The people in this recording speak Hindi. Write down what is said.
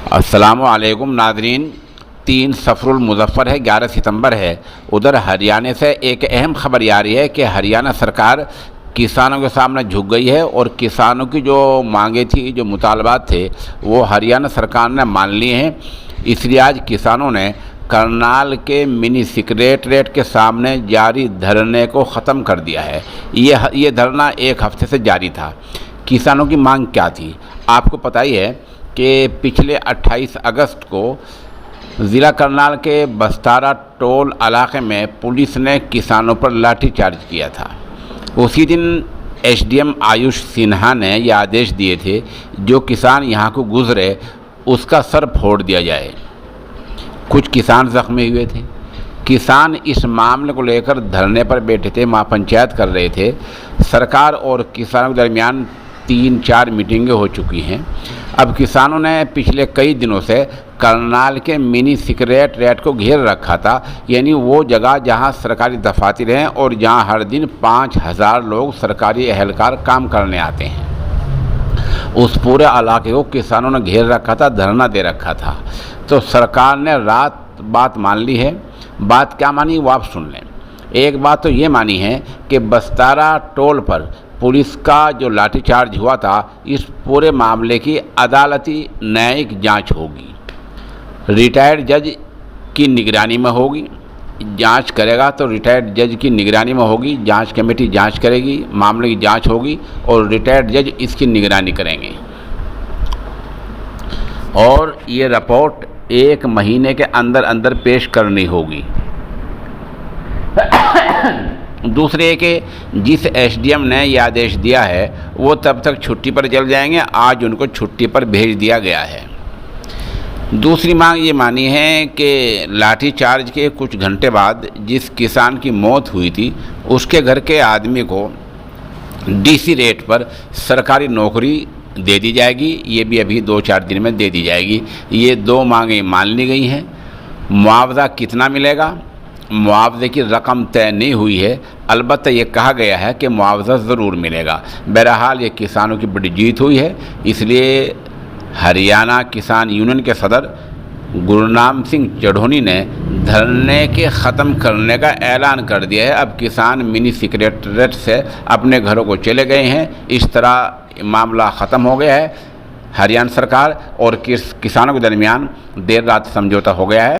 अस्सलामु अलैकुम नाज़रीन। 3 सफ़रुल मुज़फ़्फ़र है, 11 सितंबर है। उधर हरियाणा से एक अहम खबर आ रही है कि हरियाणा सरकार किसानों के सामने झुक गई है और किसानों की जो मांगे थी, जो मुतालबात थे, वो हरियाणा सरकार ने मान लिए हैं। इसलिए आज किसानों ने करनाल के मिनी सेक्रेटरीट के सामने जारी धरने को ख़त्म कर दिया है। ये धरना 1 हफ्ते से जारी था। किसानों की मांग क्या थी? आपको पता ही है कि पिछले 28 अगस्त को ज़िला करनाल के बस्तारा टोल इलाके में पुलिस ने किसानों पर लाठीचार्ज किया था। उसी दिन एसडीएम आयुष सिन्हा ने ये आदेश दिए थे, जो किसान यहाँ को गुजरे उसका सर फोड़ दिया जाए। कुछ किसान ज़ख्मी हुए थे। किसान इस मामले को लेकर धरने पर बैठे थे, महापंचायत कर रहे थे। सरकार और किसानों के दरमियान 3-4 मीटिंगें हो चुकी हैं। अब किसानों ने पिछले कई दिनों से करनाल के मिनी सेक्रेटरीट को घेर रखा था, यानी वो जगह जहां सरकारी दफातर हैं और जहां हर दिन 5000 लोग सरकारी एहलकार काम करने आते हैं। उस पूरे इलाके को किसानों ने घेर रखा था, धरना दे रखा था। तो सरकार ने रात बात मान ली है। बात क्या मानी वो आप सुन लें। एक बात तो ये मानी है कि बस्तारा टोल पर पुलिस का जो लाठीचार्ज हुआ था, इस पूरे मामले की अदालती न्यायिक जांच होगी। रिटायर्ड जज की निगरानी में होगी। जांच करेगा तो रिटायर्ड जज की निगरानी में होगी। जांच कमेटी जांच करेगी, मामले की जांच होगी और रिटायर्ड जज इसकी निगरानी करेंगे। और ये रिपोर्ट 1 महीने के अंदर अंदर पेश करनी होगी। दूसरे के जिस एसडीएम ने यह आदेश दिया है वो तब तक छुट्टी पर चल जाएंगे। आज उनको छुट्टी पर भेज दिया गया है। दूसरी मांग ये मानी है कि लाठीचार्ज के कुछ घंटे बाद जिस किसान की मौत हुई थी, उसके घर के आदमी को डीसी रेट पर सरकारी नौकरी दे दी जाएगी। ये भी अभी 2-4 दिन में दे दी जाएगी। ये 2 मांगें मान ली गई हैं। मुआवजा कितना मिलेगा? मुआवजे की रकम तय नहीं हुई है, अलबत्ता ये कहा गया है कि मुआवजा ज़रूर मिलेगा। बहरहाल ये किसानों की बड़ी जीत हुई है। इसलिए हरियाणा किसान यूनियन के सदर गुरनाम सिंह चढ़ोनी ने धरने के ख़त्म करने का ऐलान कर दिया है। अब किसान मिनी सेक्रेटरीट से अपने घरों को चले गए हैं। इस तरह मामला ख़त्म हो गया है। हरियाणा सरकार और किसानों के दरमियान देर रात समझौता हो गया है।